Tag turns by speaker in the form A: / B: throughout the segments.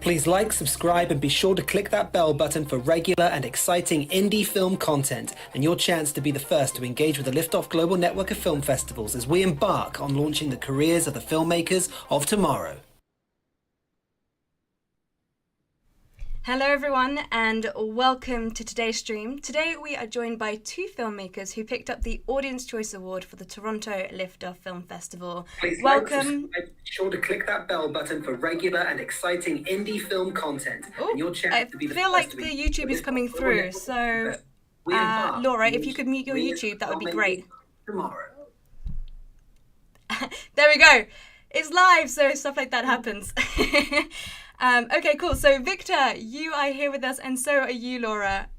A: Please like, subscribe, and be sure to click that bell button for regular and exciting indie film content and your chance to be the first to engage with the Liftoff Global Network of Film Festivals as we embark on launching the careers of the filmmakers of tomorrow.
B: Hello everyone and welcome to today's stream. Today we are joined by two filmmakers who picked up the Audience Choice Award for the Toronto Liftoff Film Festival.
A: Please
B: Welcome.
A: Like, be sure to click that bell button for regular and exciting indie film content and your chance to be the
B: I feel
A: first
B: like the YouTube is coming through, so Laura, if you could mute your YouTube, that would be great.
A: Tomorrow.
B: There we go. It's live, so stuff like that happens. Okay, cool. So Victor, you are here with us, and so are you, Laura.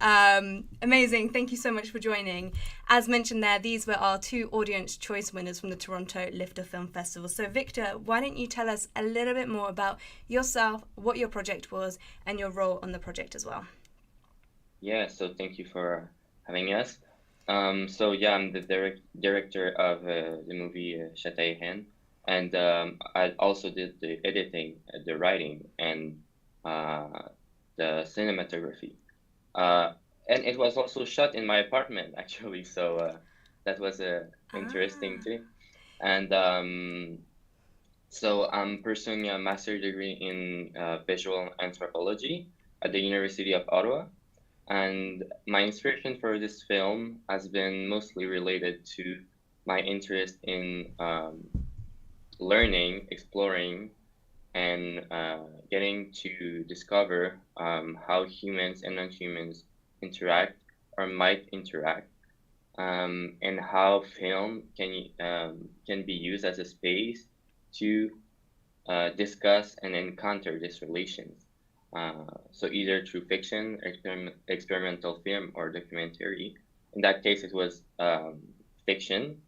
B: Amazing. Thank you so much for joining. As mentioned there, these were our two Audience Choice winners from the Toronto Liftoff Film Festival. So Victor, why don't you tell us a little bit more about yourself, what your project was, and your role on the project as well?
C: Yeah, so thank you for having us. I'm the director of the movie Chatairene. And I also did the editing, the writing, and the cinematography. And it was also shot in my apartment, actually. So that was interesting too. And so I'm pursuing a master's degree in visual anthropology at the University of Ottawa. And my inspiration for this film has been mostly related to my interest in learning, exploring, and getting to discover how humans and non-humans interact or might interact, and how film can be used as a space to discuss and encounter these relations. So either through fiction, experimental film, or documentary. In that case, it was fiction.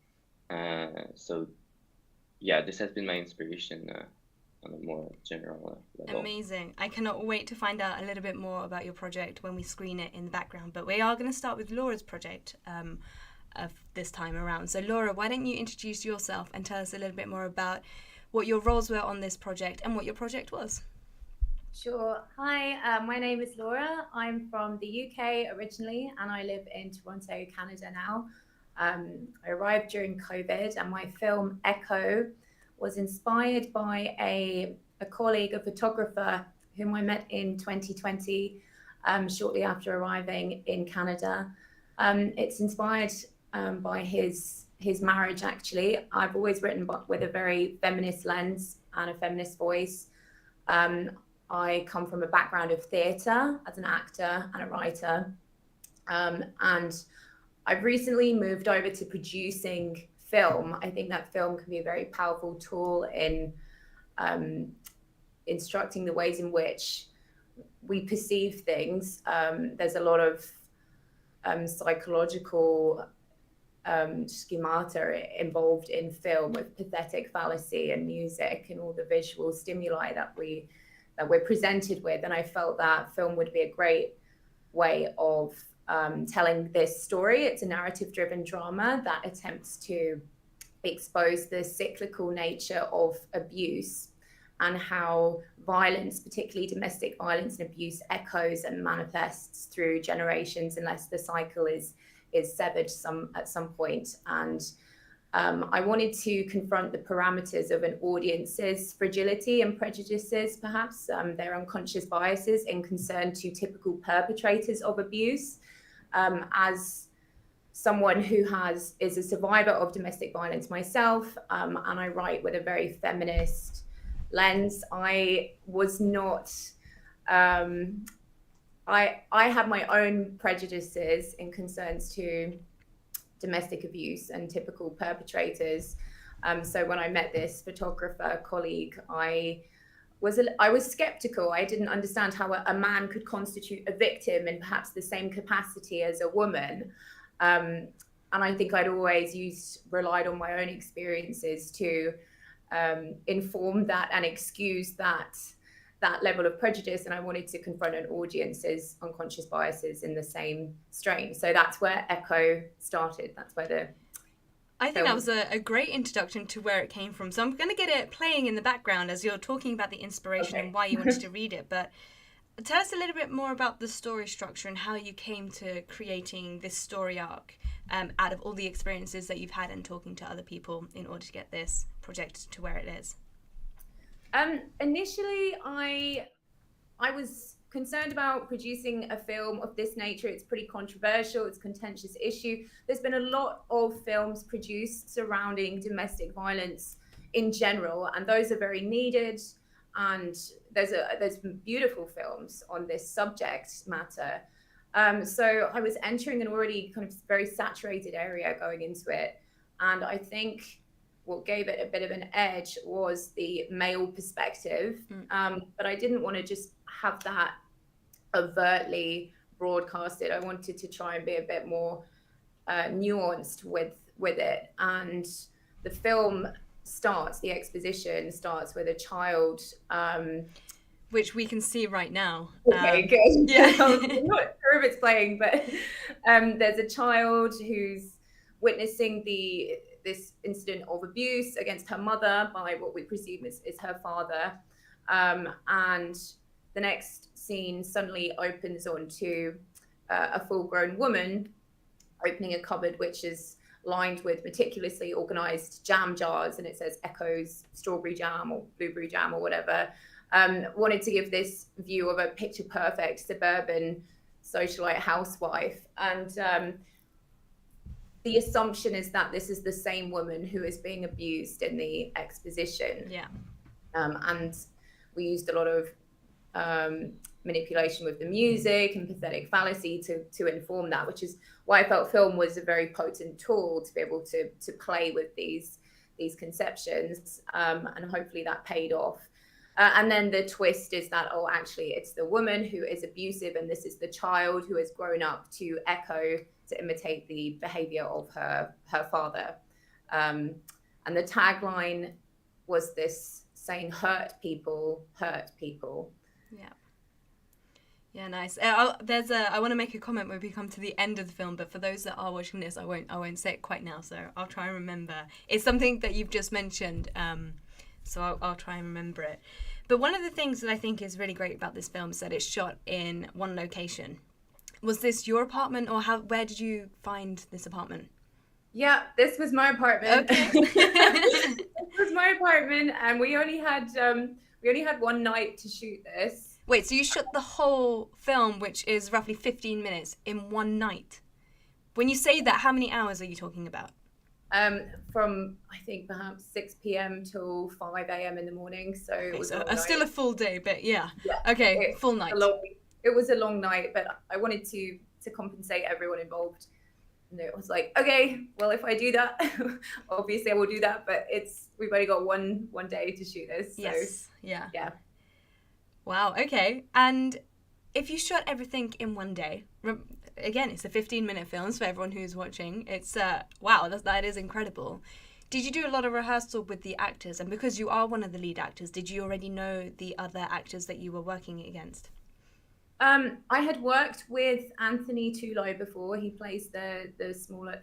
C: Yeah, this has been my inspiration on a more general level.
B: Amazing. I cannot wait to find out a little bit more about your project when we screen it in the background. But we are going to start with Laura's project of this time around. So Laura, why don't you introduce yourself and tell us a little bit more about what your roles were on this project and what your project was?
D: Sure. Hi, my name is Laura. I'm from the UK originally, and I live in Toronto, Canada now. I arrived during COVID, and my film Echo was inspired by a colleague, a photographer whom I met in 2020, shortly after arriving in Canada. It's inspired by his marriage, actually. I've always written with a very feminist lens and a feminist voice. I come from a background of theatre as an actor and a writer, and I've recently moved over to producing film. I think that film can be a very powerful tool in instructing the ways in which we perceive things. There's a lot of psychological schemata involved in film, with pathetic fallacy and music and all the visual stimuli that we're presented with. And I felt that film would be a great way of telling this story. It's a narrative-driven drama that attempts to expose the cyclical nature of abuse and how violence, particularly domestic violence and abuse, echoes and manifests through generations unless the cycle is severed at some point. And I wanted to confront the parameters of an audience's fragility and prejudices, perhaps their unconscious biases in concern to typical perpetrators of abuse. As someone who is a survivor of domestic violence myself, and I write with a very feminist lens, I was not, I have my own prejudices in concerns to domestic abuse and typical perpetrators. So when I met this photographer colleague, I was skeptical. I didn't understand how a man could constitute a victim in perhaps the same capacity as a woman. And I think I'd always relied on my own experiences to inform that and excuse that level of prejudice. And I wanted to confront an audience's unconscious biases in the same strain. So that's where Echo started. That's where
B: I think that was a great introduction to where it came from. So I'm going to get it playing in the background as you're talking about the inspiration and why you wanted to read it. But tell us a little bit more about the story structure and how you came to creating this story arc out of all the experiences that you've had and talking to other people in order to get this project to where it is.
D: Initially, I was concerned about producing a film of this nature. It's pretty controversial, it's a contentious issue. There's been a lot of films produced surrounding domestic violence in general, and those are very needed. And there's beautiful films on this subject matter. So I was entering an already kind of very saturated area going into it. And I think what gave it a bit of an edge was the male perspective. But I didn't want to just have that overtly broadcasted. I wanted to try and be a bit more nuanced with it. And the film the exposition starts with a child,
B: which we can see right now.
D: Okay, good.
B: Yeah.
D: I'm not sure if it's playing, but there's a child who's witnessing this incident of abuse against her mother by what we presume is her father. And the next scene suddenly opens onto a full-grown woman opening a cupboard which is lined with meticulously organized jam jars, and it says Echo's strawberry jam or blueberry jam or whatever. Wanted to give this view of a picture perfect suburban socialite housewife. And the assumption is that this is the same woman who is being abused in the exposition.
B: Yeah.
D: And we used a lot of manipulation with the music and pathetic fallacy to inform that, which is why I felt film was a very potent tool to be able to play with these conceptions, and hopefully that paid off. And then the twist is that, oh, actually it's the woman who is abusive and this is the child who has grown up to echo, to imitate the behavior of her father. And the tagline was this saying, hurt people, hurt people.
B: Yeah. Yeah, nice. I want to make a comment when we come to the end of the film, but for those that are watching this, I won't say it quite now, so I'll try and remember. It's something that you've just mentioned, so I'll try and remember it. But one of the things that I think is really great about this film is that it's shot in one location. Was this your apartment, or where did you find this apartment?
D: Yeah, this was my apartment.
B: Okay.
D: This was my apartment, and we only had one night to shoot this.
B: Wait, so you shot the whole film, which is roughly 15 minutes, in one night? When you say that, how many hours are you talking about?
D: From, I think, perhaps 6 p.m. till 5 a.m. in the morning. So it was
B: still a full day, but yeah. Okay, full night.
D: It was a long night, but I wanted to compensate everyone involved. And it was like, okay, well, if I do that, obviously I will do that, but we've only got one day to shoot this. So,
B: yes, yeah.
D: Yeah.
B: Wow, okay. And if you shot everything in one day, again, it's a 15-minute film, so for everyone who's watching, it's, wow, that is incredible. Did you do a lot of rehearsal with the actors? And because you are one of the lead actors, did you already know the other actors that you were working against?
D: I had worked with Anthony Tullo before. He plays the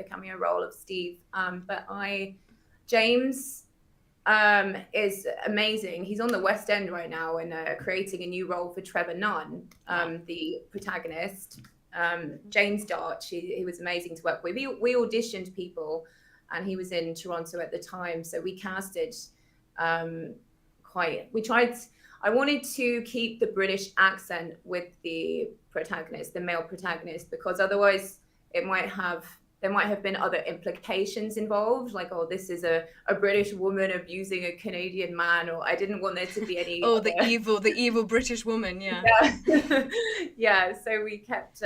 D: cameo role of Steve. But James is amazing. He's on the West End right now and creating a new role for Trevor Nunn, the protagonist. James Darch, he was amazing to work with. We auditioned people, and he was in Toronto at the time, so we casted I wanted to keep the British accent with the protagonist, the male protagonist, because otherwise there might have been other implications involved, like, oh, this is a British woman abusing a Canadian man, or I didn't want there to be any
B: the evil British woman. Yeah.
D: Yeah, so we kept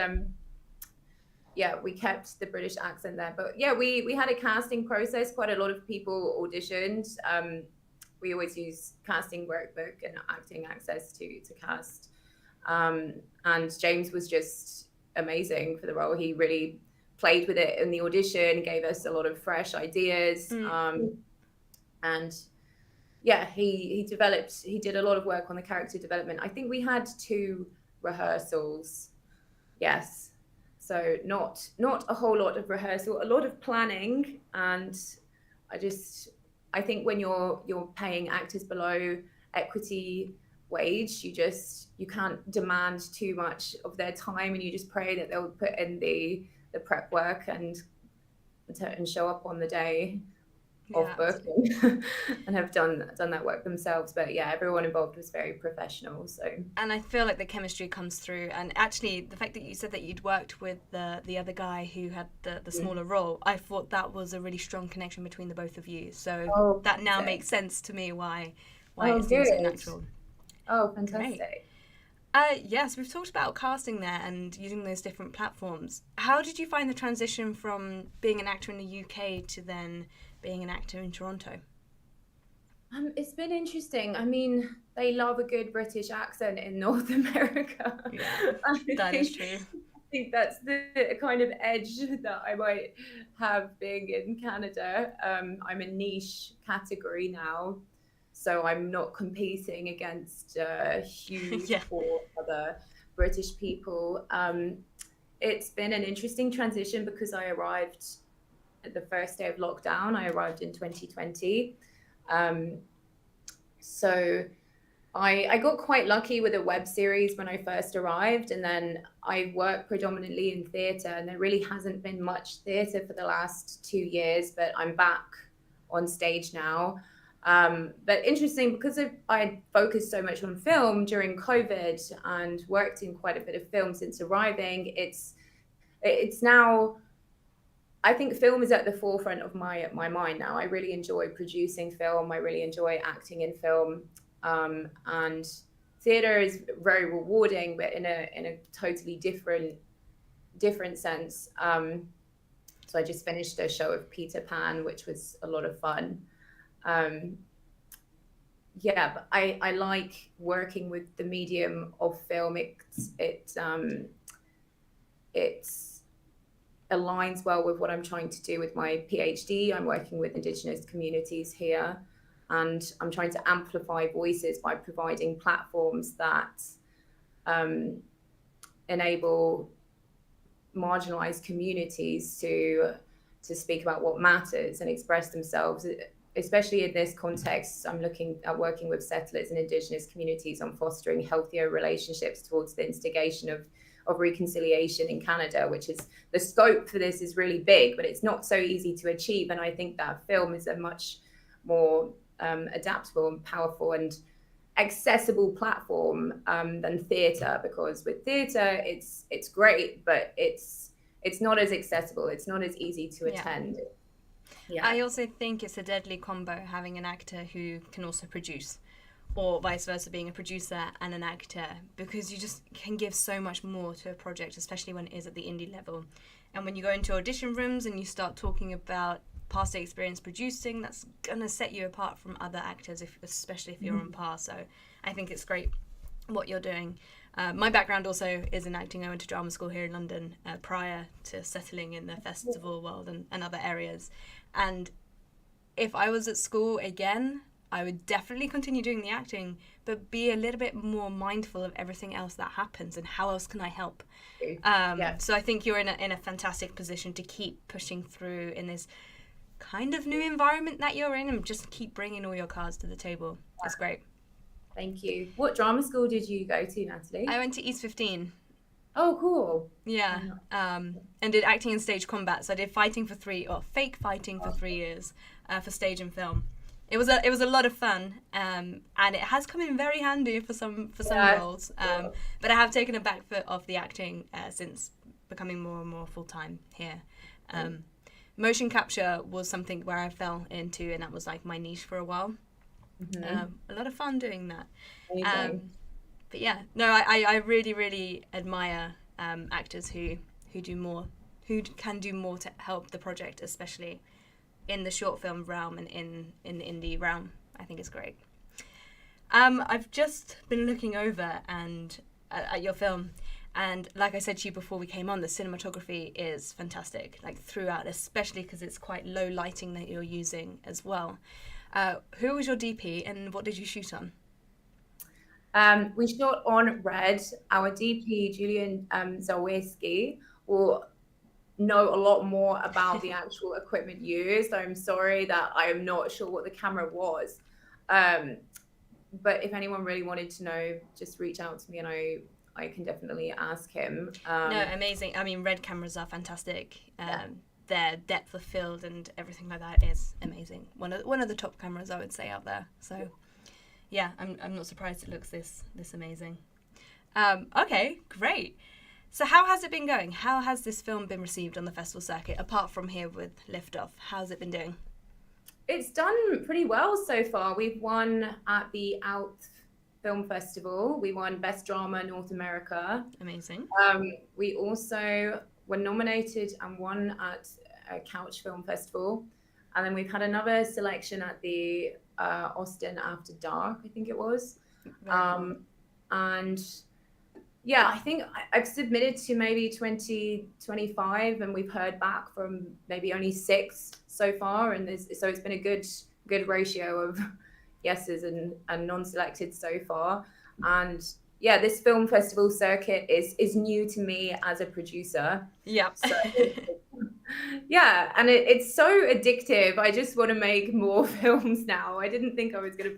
D: the British accent there. But yeah, we had a casting process. Quite a lot of people auditioned. We always use casting workbook and acting access to cast. And James was just amazing for the role. He really played with it in the audition, gave us a lot of fresh ideas. And yeah, he did a lot of work on the character development. I think we had 2 rehearsals. Yes. So not a whole lot of rehearsal, a lot of planning and I think when you're paying actors below equity wage, you can't demand too much of their time, and you just pray that they'll put in the prep work and show up on the day of booking and have done that work themselves. But yeah, everyone involved was very professional. So,
B: and I feel like the chemistry comes through. And actually, the fact that you said that you'd worked with the other guy who had the smaller role, I thought that was a really strong connection between the both of you. So that now makes sense to me why it seems so natural.
D: Oh, fantastic.
B: Yes, we've talked about casting there and using those different platforms. How did you find the transition from being an actor in the UK to then being an actor in Toronto?
D: It's been interesting. I mean, they love a good British accent in North America.
B: Yeah, that is true.
D: I think that's the kind of edge that I might have being in Canada. I'm a niche category now, so I'm not competing against huge or other British people. It's been an interesting transition because I arrived at the first day of lockdown. I arrived in 2020. So I got quite lucky with a web series when I first arrived, and then I worked predominantly in theatre, and there really hasn't been much theatre for the last 2 years, but I'm back on stage now. But interesting, because I focused so much on film during COVID and worked in quite a bit of film since arriving, it's now, I think film is at the forefront of my mind now. I really enjoy producing film. I really enjoy acting in film. And theatre is very rewarding, but in a totally different sense. So I just finished a show of Peter Pan, which was a lot of fun. But I like working with the medium of film. It's aligns well with what I'm trying to do with my PhD. I'm working with Indigenous communities here, and I'm trying to amplify voices by providing platforms that enable marginalized communities to speak about what matters and express themselves. Especially in this context, I'm looking at working with settlers and Indigenous communities on fostering healthier relationships towards the instigation of reconciliation in Canada, which is, the scope for this is really big, but it's not so easy to achieve. And I think that film is a much more adaptable and powerful and accessible platform than theatre, because with theatre it's great, but it's not as accessible, it's not as easy to attend.
B: I also think it's a deadly combo, having an actor who can also produce, or vice versa, being a producer and an actor, because you just can give so much more to a project, especially when it is at the indie level. And when you go into audition rooms and you start talking about past experience producing, that's gonna set you apart from other actors, especially if you're on par. So I think it's great what you're doing. My background also is in acting. I went to drama school here in London prior to settling in the festival world and other areas. And if I was at school again, I would definitely continue doing the acting, but be a little bit more mindful of everything else that happens and how else can I help. So I think you're in a fantastic position to keep pushing through in this kind of new environment that you're in, and just keep bringing all your cards to the table. That's great.
D: Thank you. What drama school did you go to, Natalie?
B: I went to East 15.
D: Oh, cool.
B: Yeah, and did acting and stage combat. So I did fake fighting for 3 years for stage and film. It was a lot of fun, and it has come in very handy for some roles. But I have taken a back foot off the acting since becoming more and more full time here. Motion capture was something where I fell into, and that was like my niche for a while. A lot of fun doing that. But yeah, no, I really, really admire actors who do more, who can do more to help the project, especially in the short film realm and in the indie realm. I think it's great. I've just been looking over at your film, and like I said to you before we came on, the cinematography is fantastic, like throughout, especially because it's quite low lighting that you're using as well. Who was your DP and what did you shoot on?
D: We shot on Red. Our DP, Julian Zawiski, know a lot more about the actual equipment used. I'm sorry that I am not sure what the camera was. But if anyone really wanted to know, just reach out to me and I can definitely ask him.
B: No, amazing. I mean, red cameras are fantastic. Their depth of field and everything like that is amazing. One of the top cameras, I would say, out there. So, yeah, I'm not surprised it looks this amazing. Okay, great. So how has it been going? How has this film been received on the festival circuit, apart from here with Liftoff? How's it been doing?
D: It's done pretty well so far. We've won at the Out Film Festival. We won Best Drama North America.
B: Amazing.
D: We also were nominated and won at a Couch Film Festival. And then we've had another selection at the Austin After Dark, I think it was. And yeah, I think I've submitted to maybe 20, 25, and we've heard back from maybe only 6 so far. And so it's been a good ratio of yeses and non-selected so far. And yeah, this film festival circuit is new to me as a producer.
B: Yeah.
D: So, yeah, and it's so addictive. I just want to make more films now. I didn't think I was going to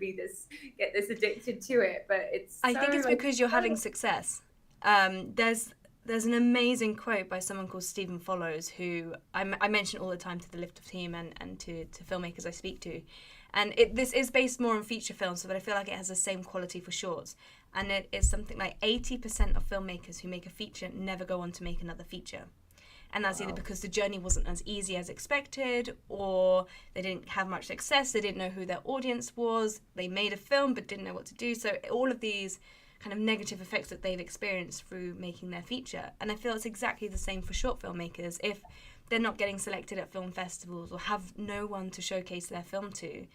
D: get this addicted to it, but
B: I think it's because you're having success. There's an amazing quote by someone called Stephen Follows, who I mention all the time to the Liftoff team and to filmmakers I speak to. And this is based more on feature films, but I feel like it has the same quality for shorts. And it is something like 80% of filmmakers who make a feature never go on to make another feature. And that's either because the journey wasn't as easy as expected, or they didn't have much success, they didn't know who their audience was, they made a film but didn't know what to do. So all of these kind of negative effects that they've experienced through making their feature. And I feel it's exactly the same for short filmmakers. If they're not getting selected at film festivals or have no one to showcase their film to,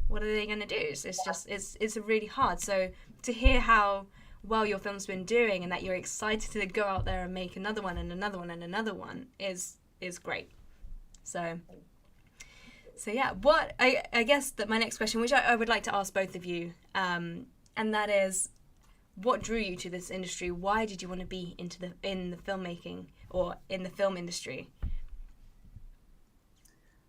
B: what are they going to do? It's really hard. So to hear how well your film's been doing and that you're excited to go out there and make another one and another one and another one is great. So yeah, what I guess that my next question, which I would like to ask both of you, and that is, what drew you to this industry? Why did you want to be in the filmmaking or in the film industry?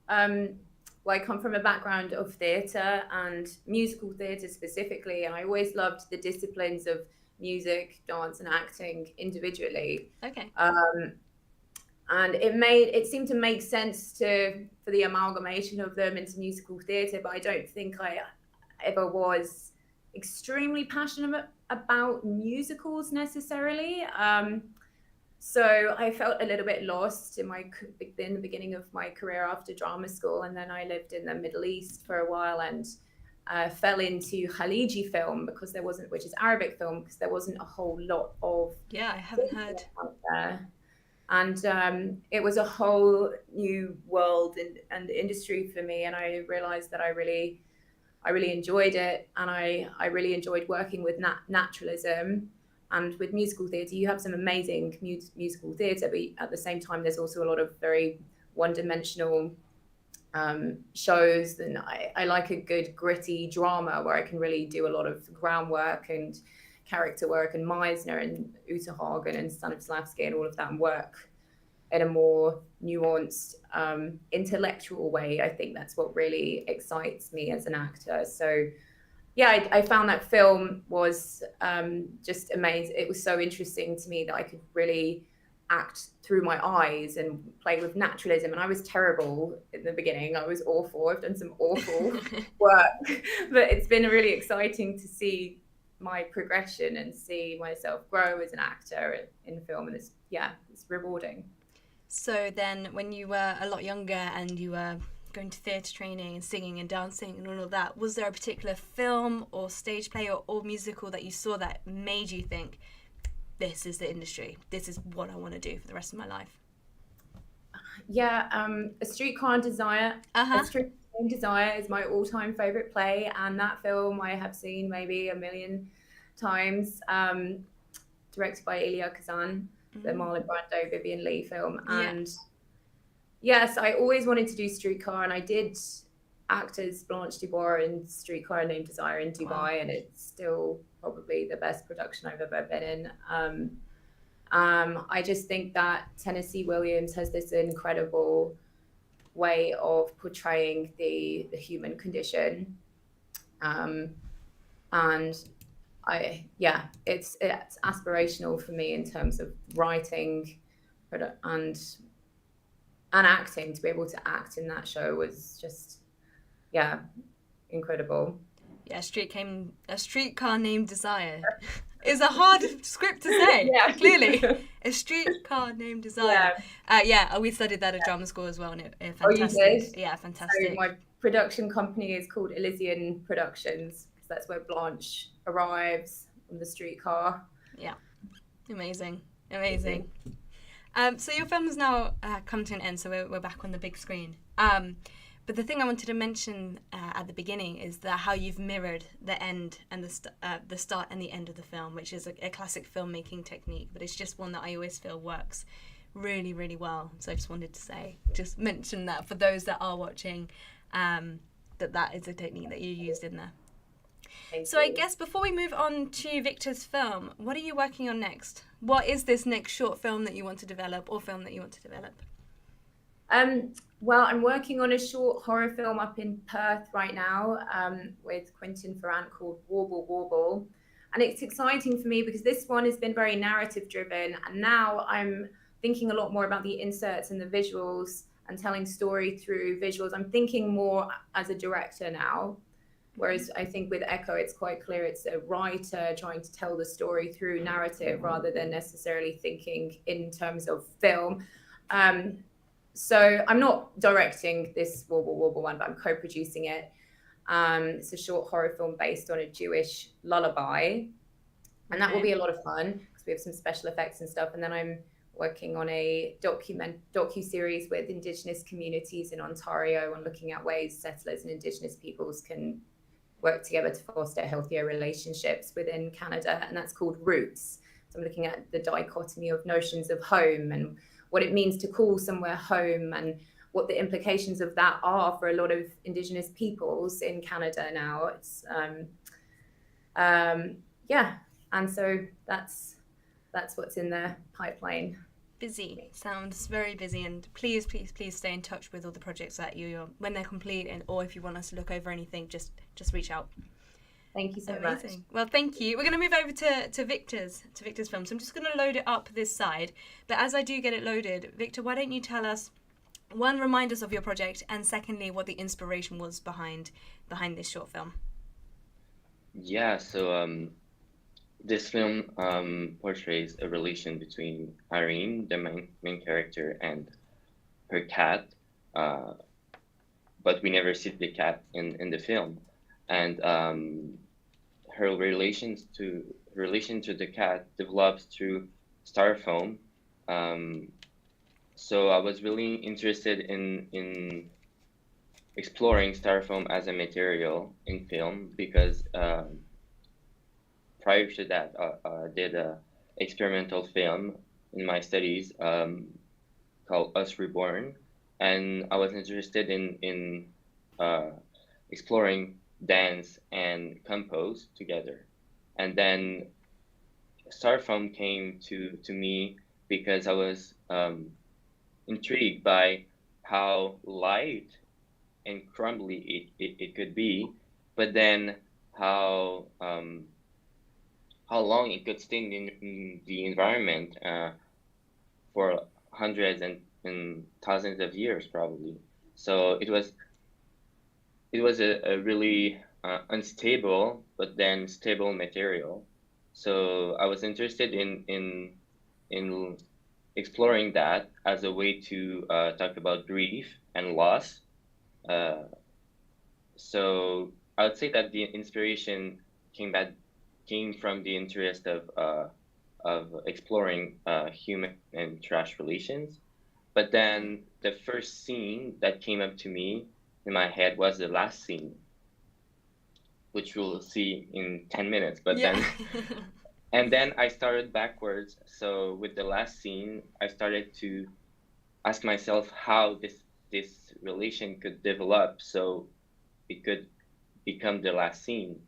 D: Well, I come from a background of theatre and musical theatre specifically, and I always loved the disciplines of music, dance, and acting individually.
B: Okay.
D: And it seemed to make sense for the amalgamation of them into musical theatre, but I don't think I ever was extremely passionate about musicals necessarily. So I felt a little bit lost in the beginning of my career after drama school, and then I lived in the Middle East for a while and fell into Khaliji film which is Arabic film, because there wasn't a whole lot of
B: I haven't heard
D: out there. And it was a whole new world and industry for me, and I realized that I really enjoyed it, and I really enjoyed working with naturalism. And with musical theatre, you have some amazing musical theatre, but at the same time, there's also a lot of very one-dimensional shows. And I like a good gritty drama where I can really do a lot of groundwork and character work, and Meisner and Uta Hagen and Stanislavski and all of that, and work in a more nuanced, intellectual way. I think that's what really excites me as an actor. So yeah, I found that film was just amazing. It was so interesting to me that I could really act through my eyes and play with naturalism. And I was terrible in the beginning. I was awful. I've done some awful work, but it's been really exciting to see my progression and see myself grow as an actor in film. And it's rewarding.
B: So then when you were a lot younger and you were going to theatre training and singing and dancing and all of that, was there a particular film or stage play or musical that you saw that made you think, this is the industry, this is what I want to do for the rest of my life?
D: Yeah, A Streetcar Named Desire. A Streetcar Named Desire is my all-time favourite play, and that film I have seen maybe a million times, directed by Elia Kazan, the Marlon Brando, Vivian Leigh film. And yes, I always wanted to do Streetcar, and I did act as Blanche Dubois in Streetcar Named Desire in Dubai, and it's still probably the best production I've ever been in. I just think that Tennessee Williams has this incredible way of portraying the human condition, and it's aspirational for me in terms of writing and acting. To be able to act in that show was just incredible.
B: Yeah, A Streetcar Named Desire is a hard script to say.
D: Yeah.
B: Clearly, A Streetcar Named Desire. We studied that at drama school as well, and it fantastic.
D: Oh, you did?
B: Yeah, fantastic.
D: So my production company is called Elysian Productions, because that's where Blanche arrives on the streetcar.
B: Yeah, amazing. So your film has now come to an end, so we're back on the big screen. But the thing I wanted to mention at the beginning is that how you've mirrored the end and the start and the end of the film, which is a classic filmmaking technique, but it's just one that I always feel works really, really well. So I just wanted to just mention that for those that are watching, that is a technique that you used in there.
D: Thank
B: you. I guess before we move on to Victor's film, what are you working on next? What is this next short film that you want to develop, or film that you want to develop?
D: Well, I'm working on a short horror film up in Perth right now with Quentin Ferrant called Warble Warble. And it's exciting for me because this one has been very narrative driven. And now I'm thinking a lot more about the inserts and the visuals and telling story through visuals. I'm thinking more as a director now. Whereas I think with Echo, it's quite clear it's a writer trying to tell the story through narrative rather than necessarily thinking in terms of film. So I'm not directing this Warble Warble one, but I'm co-producing it. It's a short horror film based on a Jewish lullaby. And that will be a lot of fun because we have some special effects and stuff. And then I'm working on a docu-series with Indigenous communities in Ontario on looking at ways settlers and Indigenous peoples can work together to foster healthier relationships within Canada. And that's called Roots. So I'm looking at the dichotomy of notions of home and what it means to call somewhere home and what the implications of that are for a lot of Indigenous peoples in Canada now. It's and so that's what's in the pipeline.
B: Busy. Sounds very busy, and please stay in touch with all the projects that you're when they're complete, or if you want us to look over anything, just reach out.
D: Thank you so
B: Amazing.
D: much.
B: Well, thank you. We're going to move over to Victor's film. So I'm just going to load it up this side. But as I do get it loaded, Victor, why don't you tell us, one, remind us of your project, and secondly, what the inspiration was behind this short film.
C: Yeah, so this film portrays a relation between Irene, the main character, and her cat, but we never see the cat in the film. And her relation to the cat develops through styrofoam. So I was really interested in exploring styrofoam as a material in film because prior to that, I did an experimental film in my studies called Us Reborn, and I was interested in exploring dance and compose together. And then styrofoam came to me because I was intrigued by how light and crumbly it could be, but then how long it could stay in the environment for hundreds and thousands of years probably. So it was a really unstable but then stable material. So I was interested in exploring that as a way to talk about grief and loss. So I would say that the inspiration came from the interest of exploring human and trash relations. But then the first scene that came up to me in my head was the last scene, which we'll see in 10 minutes. But then, and then I started backwards. So with the last scene, I started to ask myself how this relation could develop so it could become the last scene.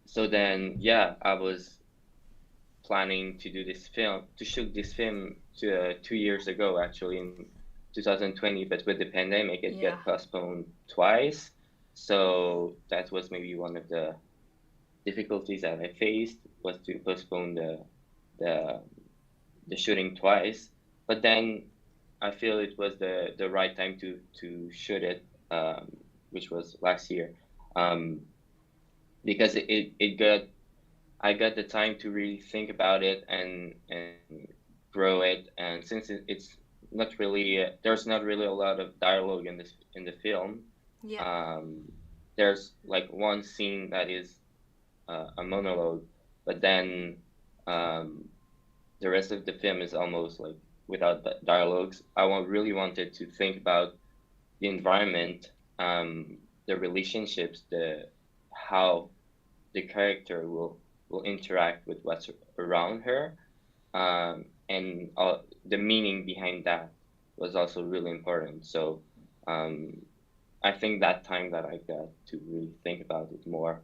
C: So then, I was planning to shoot this film 2 years ago, actually in 2020, but with the pandemic, it got postponed twice. So that was maybe one of the difficulties that I faced, was to postpone the shooting twice. But then I feel it was the right time to shoot it, which was last year, because I got the time to really think about it and grow it. And since it's not really there's not really a lot of dialogue in the film. There's like one scene that is a monologue, but then the rest of the film is almost like without dialogues. I really wanted to think about the environment, the relationships, how the character will interact with what's around her, and the meaning behind that was also really important. So I think that time that I got to really think about it more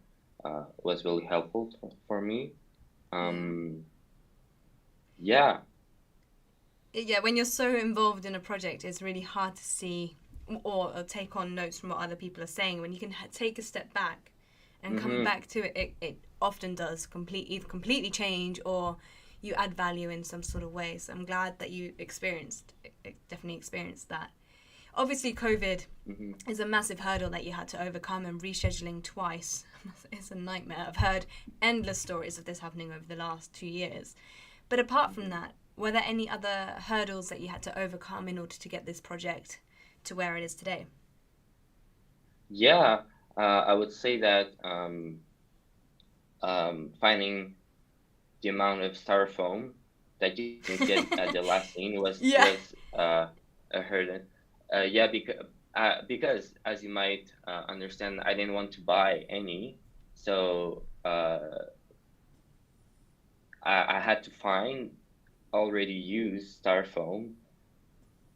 C: was really helpful for me. Yeah,
B: when you're so involved in a project, it's really hard to see or take on notes from what other people are saying. When you can take a step back and come back to it, it often does either completely change or you add value in some sort of way. So I'm glad that you definitely experienced that. Obviously, COVID is a massive hurdle that you had to overcome, and rescheduling twice is a nightmare. I've heard endless stories of this happening over the last 2 years. But apart from that, were there any other hurdles that you had to overcome in order to get this project to where it is today?
C: Yeah, I would say that finding the amount of styrofoam that you can get at the last scene was a hurdle. Because as you might understand, I didn't want to buy any, so I had to find already used styrofoam,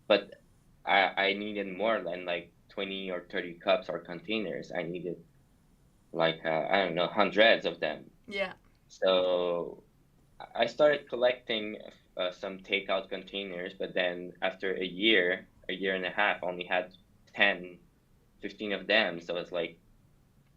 C: but I needed more than like 20 or 30 cups or containers. I needed like I don't know, hundreds of them.
B: Yeah.
C: So I started collecting some takeout containers, but then after a year and a half, only had 10, 15 of them. So it's like,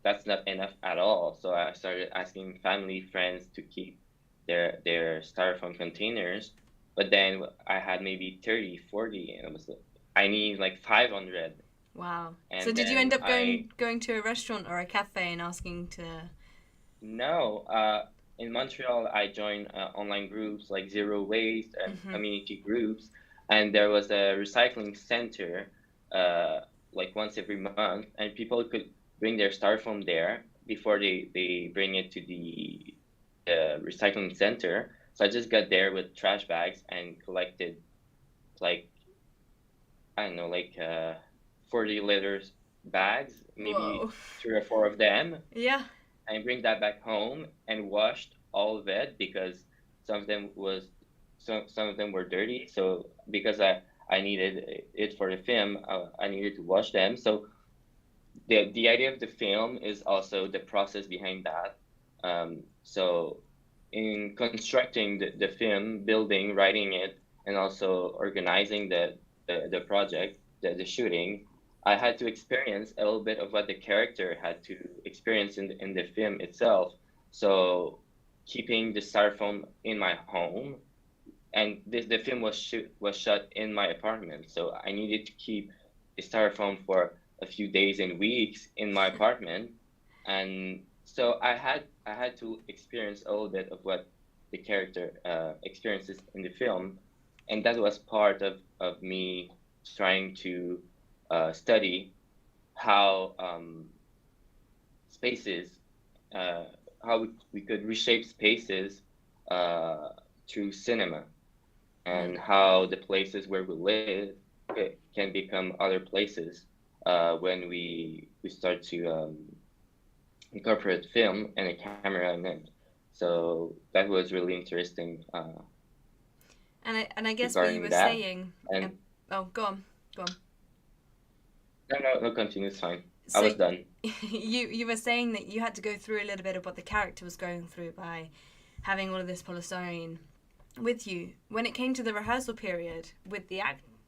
C: that's not enough at all. So I started asking family, friends to keep their styrofoam containers. But then I had maybe 30, 40, and it was like, I need like 500.
B: Wow.
C: And
B: so did you end up going to a restaurant or a cafe and asking to...
C: No. In Montreal, I joined online groups like Zero Waste and community groups. And there was a recycling center like once every month. And people could bring their styrofoam there before they bring it to the recycling center. So I just got there with trash bags and collected like, I don't know, like 40 liters bags, maybe 3 or 4 of them.
B: Yeah.
C: And bring that back home and washed all of it, because some of them were dirty. So because I needed it for the film, I needed to wash them. So the idea of the film is also the process behind that. So in constructing the film, building, writing it, and also organizing the project, the shooting, I had to experience a little bit of what the character had to experience in the film itself. So keeping the styrofoam in my home, and the film was shot in my apartment. So I needed to keep the styrofoam for a few days and weeks in my apartment. And so I had to experience a little bit of what the character experiences in the film. And that was part of me trying to study how spaces, how we could reshape spaces through cinema, and how the places where we live can become other places when we start to incorporate film and a camera in it. So that was really interesting.
B: And I guess what you were saying. Go on.
C: No, continue. It's fine.
B: So
C: I was done.
B: You were saying that you had to go through a little bit of what the character was going through by having all of this polystyrene with you. When it came to the rehearsal period with the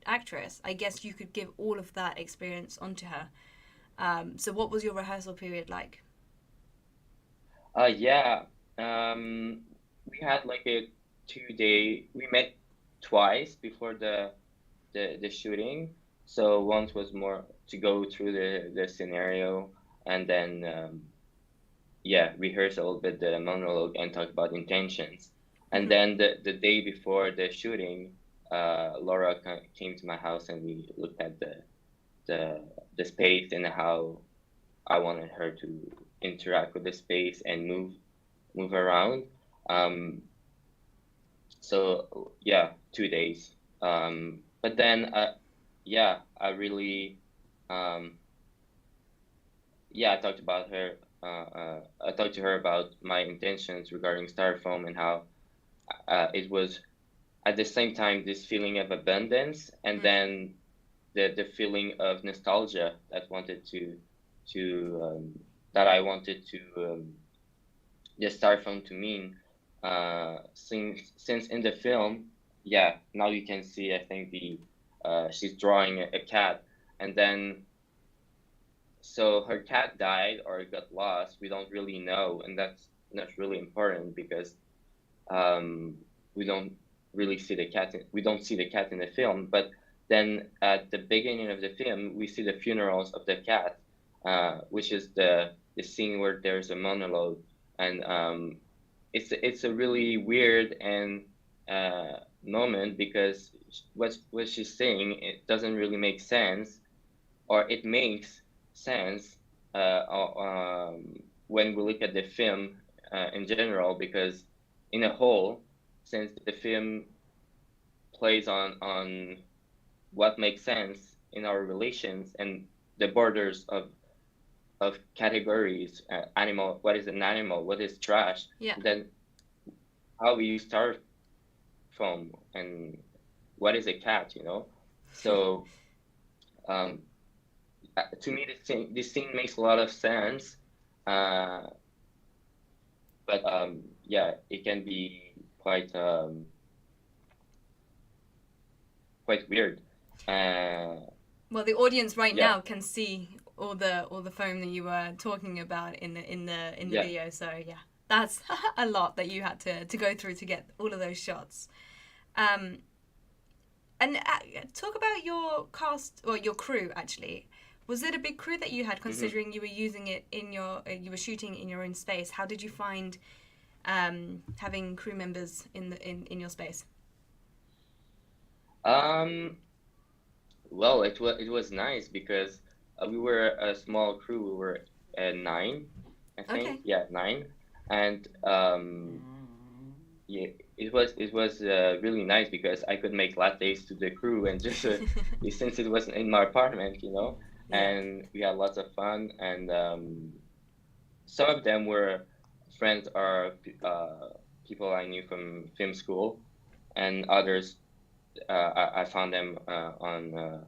B: actress, I guess you could give all of that experience onto her. So what was your rehearsal period like?
C: Yeah, we had like a 2 day. We met twice before the shooting. So once was more to go through the scenario, and then rehearse a little bit the monologue and talk about intentions. And then the day before the shooting, Laura came to my house and we looked at the space and how I wanted her to interact with the space and move around. So yeah, 2 days. But then I really I talked about her. I talked to her about my intentions regarding styrofoam and how it was at the same time this feeling of abundance and then the feeling of nostalgia that I wanted to the styrofoam to mean. Since in the film, now you can see, I think she's drawing a cat, and then so her cat died or got lost. We don't really know, and that's really important because we don't really see the cat. We don't see the cat in the film, but then at the beginning of the film, we see the funerals of the cat, which is the scene where there's a monologue, and it's a really weird and moment because what she's saying, it doesn't really make sense, or it makes sense when we look at the film in general, because in a whole, since the film plays on what makes sense in our relations and the borders of categories, animal, what is an animal, what is trash, then how we use styrofoam and what is a cat, So to me, this scene makes a lot of sense, but it can be quite weird.
B: Well, the audience now can see all the foam that you were talking about in the video. So that's a lot that you had to go through to get all of those shots. And talk about your cast or your crew. Actually, was it a big crew that you had, considering you were using it you were shooting in your own space? How did you find having crew members in your space?
C: Well, it was nice because we were a small crew. We were 9, I think.
B: Okay.
C: Yeah, 9, and it was really nice because I could make lattes to the crew and just since it was in my apartment, and we had lots of fun, and some of them were friends or people I knew from film school, and others I found them on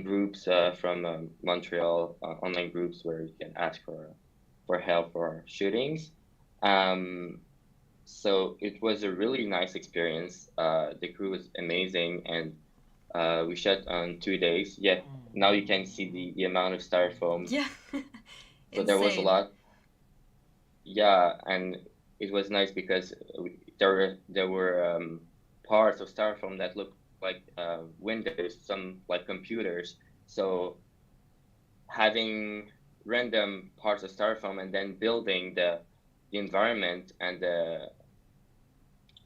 C: groups from Montreal, online groups where you can ask for help for shootings. So it was a really nice experience. The crew was amazing, and we shot on 2 days. Yeah, now you can see the amount of styrofoam.
B: Yeah.
C: So there was a lot. Yeah, and it was nice because there were parts of styrofoam that looked like windows, some like computers. So having random parts of styrofoam and then building the environment and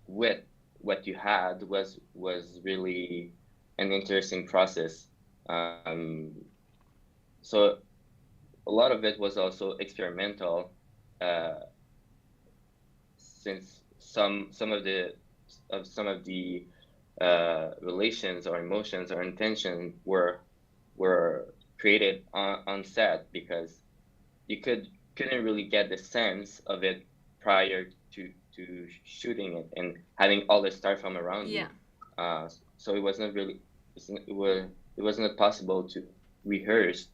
C: with what you had was really an interesting process. So a lot of it was also experimental, since some of the relations or emotions or intention were created on set, because you couldn't really get the sense of it prior to shooting it and having all the styrofoam around you. So it wasn't possible to rehearse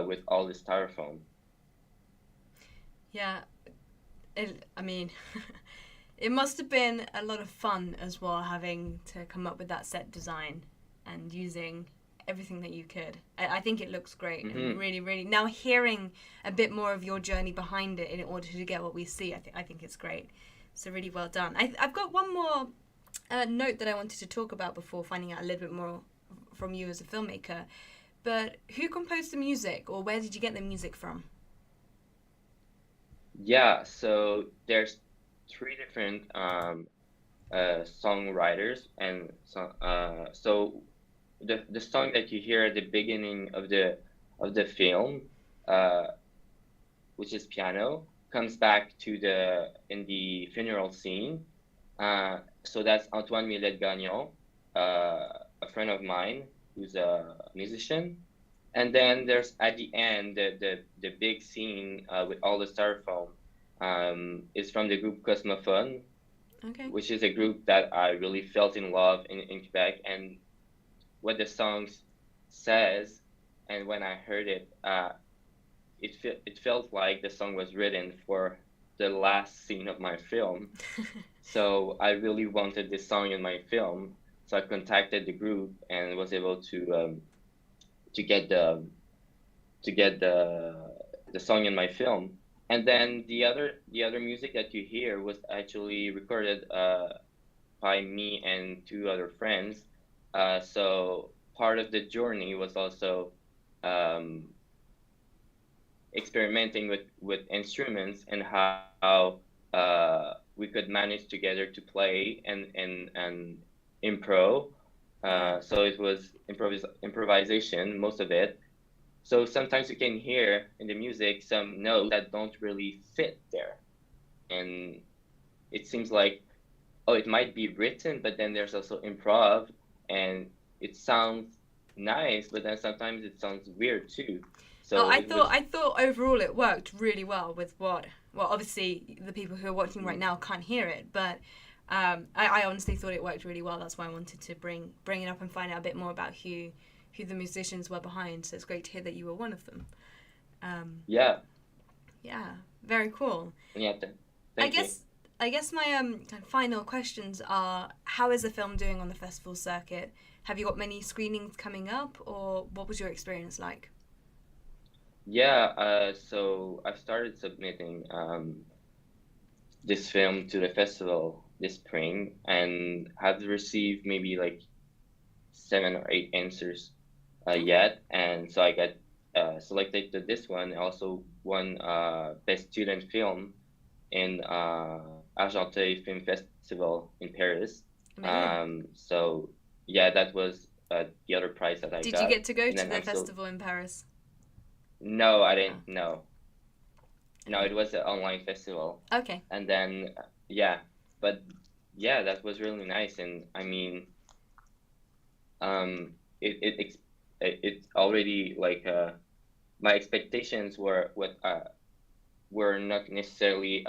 C: with all the styrofoam.
B: Yeah, I mean, It must have been a lot of fun as well, having to come up with that set design and using everything that you could. I think it looks great, and really, really. Now hearing a bit more of your journey behind it in order to get what we see, I think it's great. So really well done. I've got one more note that I wanted to talk about before finding out a little bit more from you as a filmmaker. But who composed the music, or where did you get the music from?
C: Yeah, so there's three different songwriters, and so the song that you hear at the beginning of the film, which is piano, comes back to in the funeral scene. So that's Antoine Millet-Gagnon, a friend of mine who's a musician. And then there's at the end the big scene with all the styrofoam is from the group Cosmophone, which is a group that I really felt in love in Quebec. And what the song says, and when I heard it, it felt like the song was written for the last scene of my film. So I really wanted this song in my film. So I contacted the group and was able to get the song in my film. And then the other music that you hear was actually recorded by me and two other friends. So part of the journey was also experimenting with instruments and how we could manage together to play and improv. So it was improvisation, most of it. So sometimes you can hear in the music some notes that don't really fit there. And it seems like, oh, it might be written, but then there's also improv, and it sounds nice, but then sometimes it sounds weird too. So
B: I thought overall it worked really well with well, obviously the people who are watching right now can't hear it, but I honestly thought it worked really well. That's why I wanted to bring it up and find out a bit more about who the musicians were behind. So it's great to hear that you were one of them.
C: Yeah,
B: very cool.
C: Yeah,
B: I guess my kind of final questions are: how is the film doing on the festival circuit? Have you got many screenings coming up, or what was your experience like?
C: Yeah, so I've started submitting this film to the festival this spring, and have received maybe like 7 or 8 answers yet, and so I got selected to this one. I also won Best Student Film in Argenteuil Film Festival in Paris. So yeah, that was the other prize that I got.
B: Did you get to go to the festival in Paris?
C: No, I didn't. No, it was an online festival.
B: Okay.
C: And then but yeah, that was really nice. And I mean, it's already like my expectations were not necessarily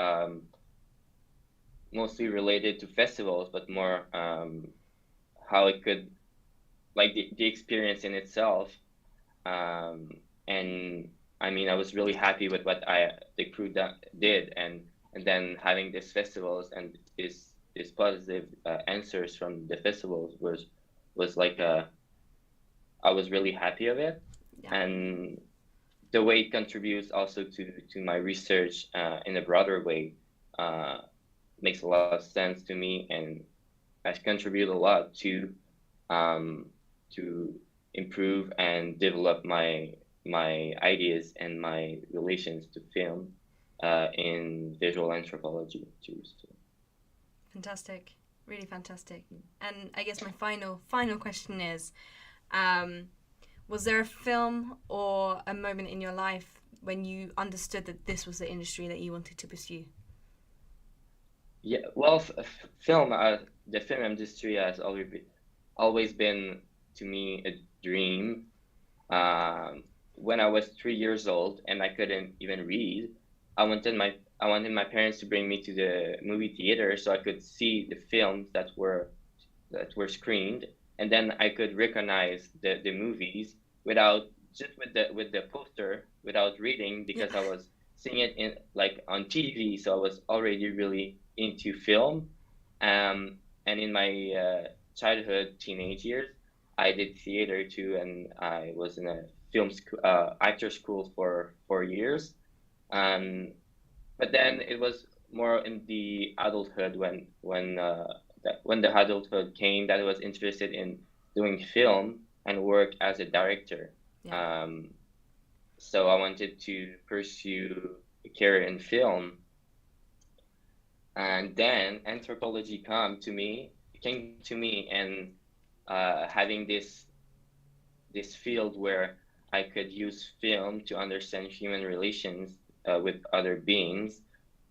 C: mostly related to festivals, but more how it could, like, the experience in itself. And I mean, I was really happy with what the crew did, and then having these festivals and this positive answers from the festivals was like I was really happy of it. Yeah. And the way it contributes also to my research in a broader way makes a lot of sense to me, and I contribute a lot to improve and develop my ideas and my relations to film in visual anthropology too. So.
B: Fantastic, really fantastic. And I guess my final question is, was there a film or a moment in your life when you understood that this was the industry that you wanted to pursue?
C: Yeah, well, film, the film industry has always been to me a dream. When I was 3 years old and I couldn't even read, I wanted my parents to bring me to the movie theater so I could see the films that were screened, and then I could recognize the movies with the poster, without reading, because I was seeing it in, like, on TV. So I was already really into film. And in my childhood, teenage years, I did theater too, and I was in a actor school for 4 years. But then it was more in the adulthood when the adulthood came that I was interested in doing film and work as a director.
B: Yeah.
C: So I wanted to pursue a career in film. And then anthropology came to me, and having this field where I could use film to understand human relations with other beings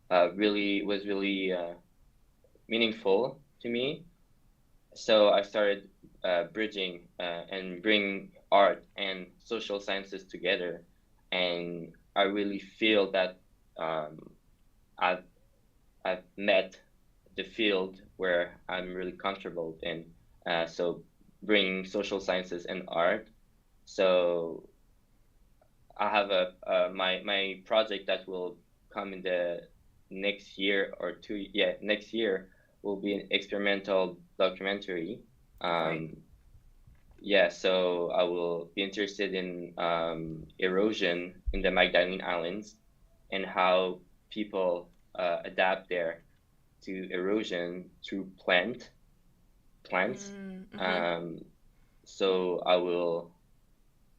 C: was really meaningful to me. So I started bridging and bring art and social sciences together, and I really feel that I've I've met the field where I'm really comfortable in. So bringing social sciences and art. So I have my project that will come in the next year or two. Yeah, next year will be an experimental documentary.
B: Great.
C: Yeah, so I will be interested in erosion in the Magdalene Islands and how people adapt there to erosion through plants.
B: Mm-hmm.
C: So I will,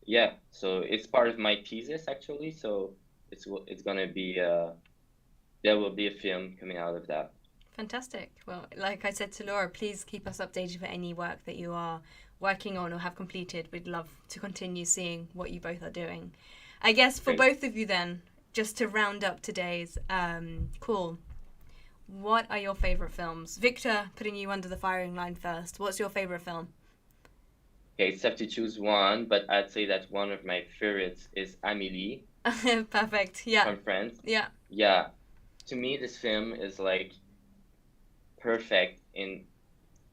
C: yeah. So it's part of my thesis actually. So it's gonna be there will be a film coming out of that.
B: Fantastic. Well, like I said to Laura, please keep us updated for any work that you are working on or have completed. We'd love to continue seeing what you both are doing. I guess for
C: Great.
B: both of you then, just to round up today's call, what are your favourite films? Victor, putting you under the firing line first. What's your favourite film?
C: Okay, it's tough to choose one, but I'd say that one of my favorites is Amélie
B: Perfect. Yeah.
C: from France.
B: Yeah.
C: Yeah, to me, this film is like perfect in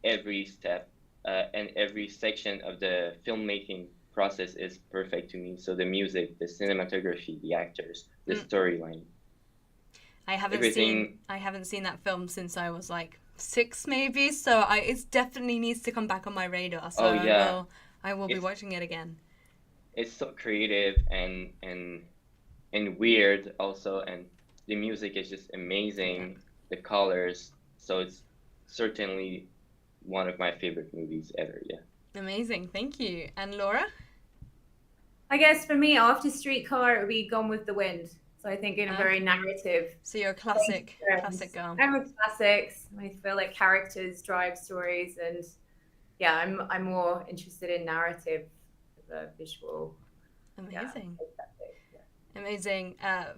C: every step, and every section of the filmmaking process is perfect to me. So the music, the cinematography, the actors, the storyline,
B: I haven't
C: everything.
B: seen that film since I was like 6 maybe, so it definitely needs to come back on my radar. So
C: Oh yeah,
B: I will be
C: it's
B: watching it again.
C: it's so creative and weird also, and the music is just amazing. The colors, so it's certainly one of my favorite movies ever. Yeah.
B: Amazing, thank you. And Laura?
D: I guess for me, after Streetcar, it would be Gone with the Wind. So I think in a very narrative.
B: So you're a classic girl.
D: I'm with classics. I feel like characters drive stories, and yeah, I'm more interested in narrative, the visual.
B: Amazing.
D: Yeah.
B: Amazing.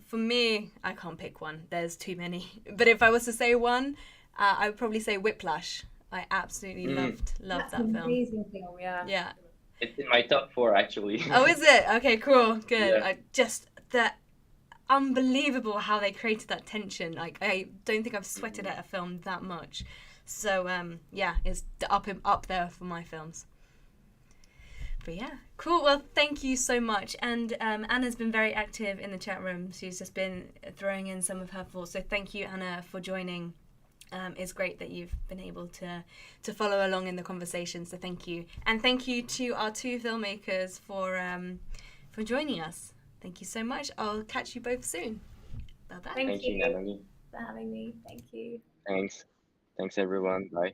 B: For me, I can't pick one. There's too many. But if I was to say one, I would probably say Whiplash. I absolutely loved
D: That's
B: that
D: an
B: film.
D: amazing film, yeah.
B: Yeah.
C: It's in my top 4 actually.
B: Oh, is it? Okay, cool. Good.
C: Yeah.
B: The unbelievable how they created that tension. Like, I don't think I've sweated at a film that much. So, yeah, it's up there for my films. But yeah, cool. Well, thank you so much. And Anna's been very active in the chat room. She's just been throwing in some of her thoughts. So thank you, Anna, for joining. It's great that you've been able to follow along in the conversation. So thank you. And thank you to our 2 filmmakers for joining us. Thank you so much. I'll catch you both soon. Bye-bye.
C: Thank you, Amany.
D: For having me. Thank you.
C: Thanks everyone. Bye.